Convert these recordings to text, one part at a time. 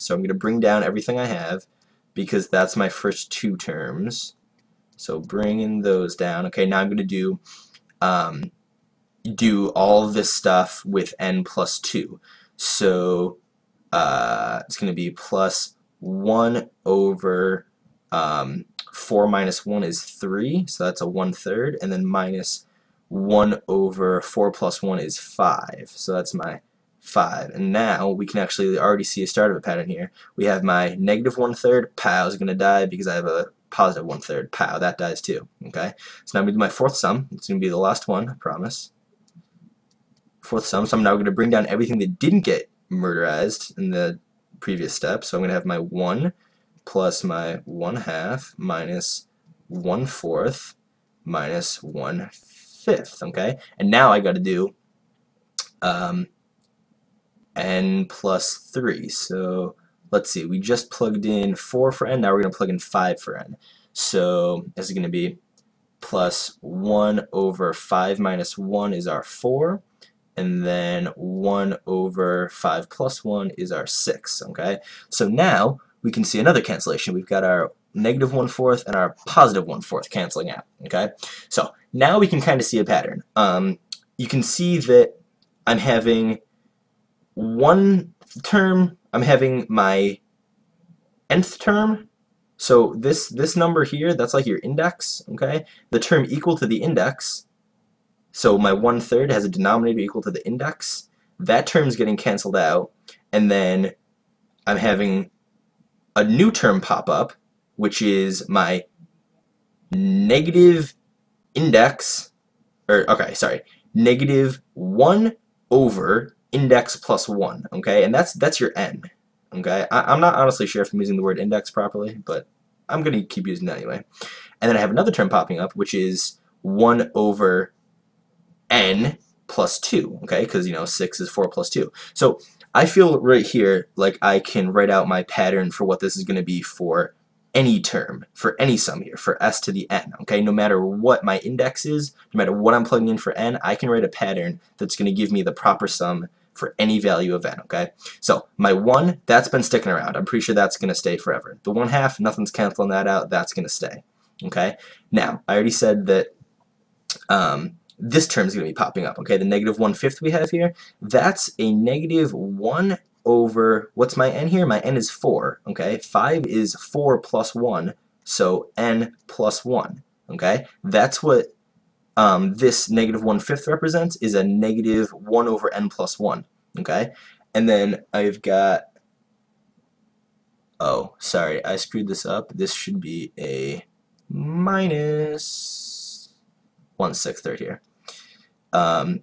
So I'm going to bring down everything I have because that's my first two terms. So bringing those down. Okay, now I'm going to do all of this stuff with n plus 2. So it's going to be plus 1 over 4 minus 1 is 3, so that's a 1/3, and then minus 1 over 4 plus 1 is 5, so that's my 5. And now we can actually already see a start of a pattern here. We have my negative 1/3, pow, is going to die because I have a positive 1/3, pow, that dies too. Okay, so now I'm going to do my fourth sum. It's going to be the last one, I promise. Fourth sum, so I'm now going to bring down everything that didn't get murderized in the previous step. So I'm going to have my 1 plus my 1/2 minus 1/4 minus 1/5. Okay, and now I got to do n plus 3. So let's see, we just plugged in 4 for n, now we're going to plug in 5 for n. So this is going to be plus 1 over 5 minus 1 is our 4. And then 1 over 5 plus 1 is our 6, okay? So now we can see another cancellation. We've got our negative 1/4 and our positive 1/4 canceling out, okay? So now we can kind of see a pattern. You can see that I'm having one term, I'm having my nth term. So this number here, that's like your index, okay? The term equal to the index, so my 1/3 has a denominator equal to the index. That term's getting canceled out, and then I'm having a new term pop up, which is my negative index, or okay, sorry, negative 1 over index plus 1, okay? And that's your n, okay? I'm not honestly sure if I'm using the word index properly, but I'm going to keep using that anyway. And then I have another term popping up, which is 1 over n plus 2, okay, because 6 is 4 plus 2. So I feel right here like I can write out my pattern for what this is going to be for any term, for any sum here, for s to the n, okay? No matter what my index is, no matter what I'm plugging in for n, I can write a pattern that's going to give me the proper sum for any value of n, okay? So my 1, that's been sticking around. I'm pretty sure that's going to stay forever. The 1/2, nothing's canceling that out. That's going to stay, okay? Now, I already said that this term is going to be popping up, okay? The negative 1/5 we have here, that's a negative 1 over, what's my n here? My n is 4, okay? 5 is 4 plus 1, so n plus 1, okay? That's what this negative 1/5 represents, is a negative 1 over n plus 1, okay? And then I've got, oh, sorry, I screwed this up. This should be a minus 1/6 right here.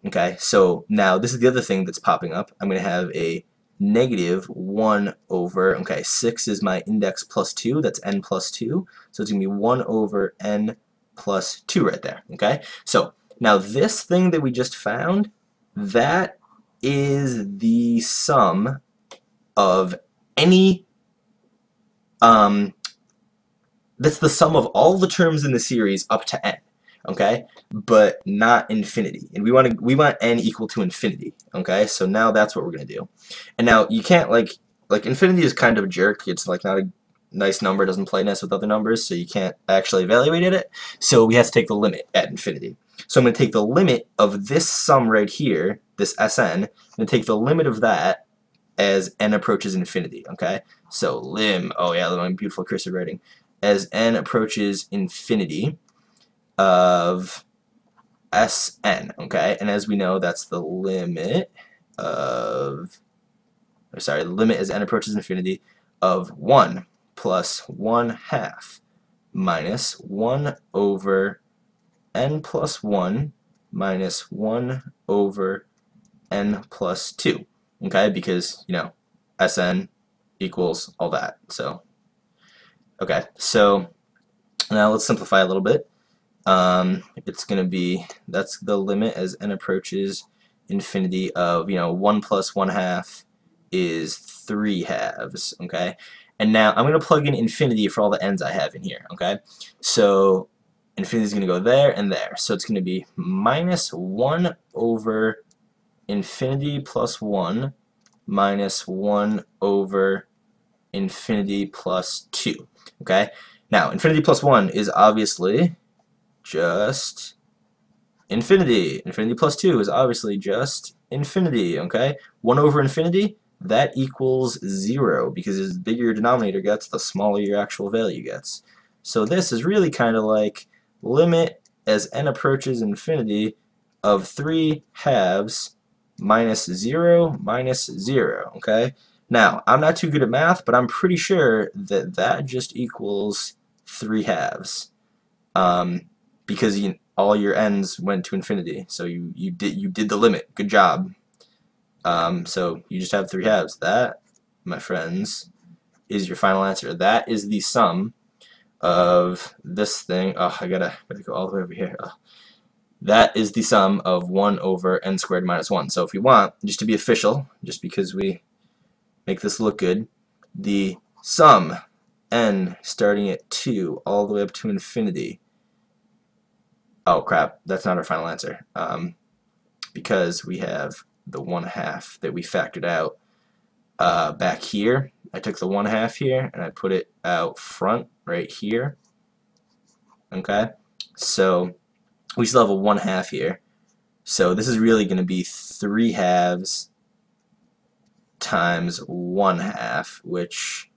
Okay, so now this is the other thing that's popping up. I'm going to have a negative 1 over, okay, 6 is my index plus 2, that's n plus 2, so it's going to be 1 over n plus 2 right there, okay? So now this thing that we just found, that is the sum of any, that's the sum of all the terms in the series up to n. Okay, but not infinity, and we want n equal to infinity. Okay, so now that's what we're gonna do. And now you can't like infinity is kind of a jerk. It's like not a nice number, it doesn't play nice with other numbers, so you can't actually evaluate it. So we have to take the limit at infinity. So I'm gonna take the limit of this sum right here, this Sn. I'm gonna take the limit of that as n approaches infinity. Okay, so oh yeah, my beautiful cursive writing, as n approaches infinity of Sn, okay? And as we know, that's the limit of, the limit as n approaches infinity of 1 plus 1/2 minus 1 over n plus 1 minus 1 over n plus 2, okay? Because, Sn equals all that, so, okay. So now let's simplify a little bit. It's going to be, that's the limit as n approaches infinity of, 1 plus 1/2 is 3/2, okay? And now I'm going to plug in infinity for all the n's I have in here, okay? So infinity is going to go there and there. So it's going to be minus 1 over infinity plus 1 minus 1 over infinity plus 2. Okay? Now, infinity plus 1 is obviously just infinity. Infinity plus 2 is obviously just infinity. Okay? 1 over infinity, that equals 0, because as bigger your denominator gets, the smaller your actual value gets. So this is really kind of like limit as n approaches infinity of 3 halves minus 0 minus 0. Okay? Now, I'm not too good at math, but I'm pretty sure that that just equals 3 halves, because all your n's went to infinity. So you did the limit. Good job. So you just have 3 halves. That, my friends, is your final answer. That is the sum of this thing. Oh, I gotta go all the way over here. Oh. That is the sum of 1 over n squared minus 1. So if we want, just to be official, just because we make this look good, the sum n starting at 2 all the way up to infinity. Oh crap, that's not our final answer, because we have the 1/2 that we factored out back here. I took the 1/2 here and I put it out front right here. Okay, so we still have a 1/2 here. So this is really going to be 3 halves times 1/2, which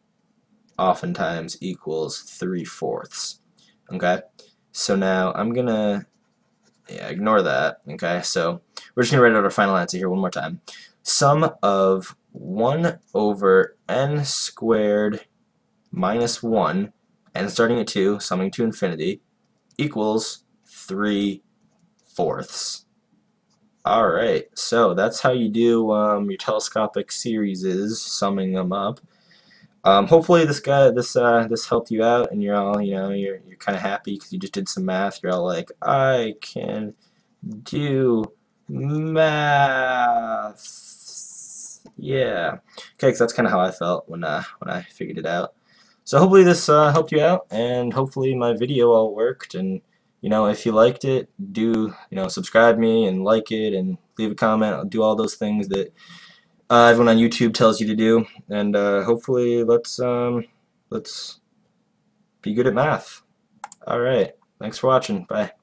oftentimes equals 3/4. Okay, so now I'm gonna ignore that. Okay, so we're just gonna write out our final answer here one more time. Sum of 1 over n squared minus 1, n starting at 2, summing to infinity, equals 3/4. Alright, so that's how you do your telescopic series, summing them up. Hopefully this helped you out, and you're all, you're kind of happy because you just did some math. You're all like, I can do math. Yeah. Okay, because that's kind of how I felt when I figured it out. So hopefully this helped you out, and hopefully my video all worked. And if you liked it, do subscribe me and like it and leave a comment. I'll do all those things that everyone on YouTube tells you to do, and hopefully let's be good at math. Alright, thanks for watching. Bye.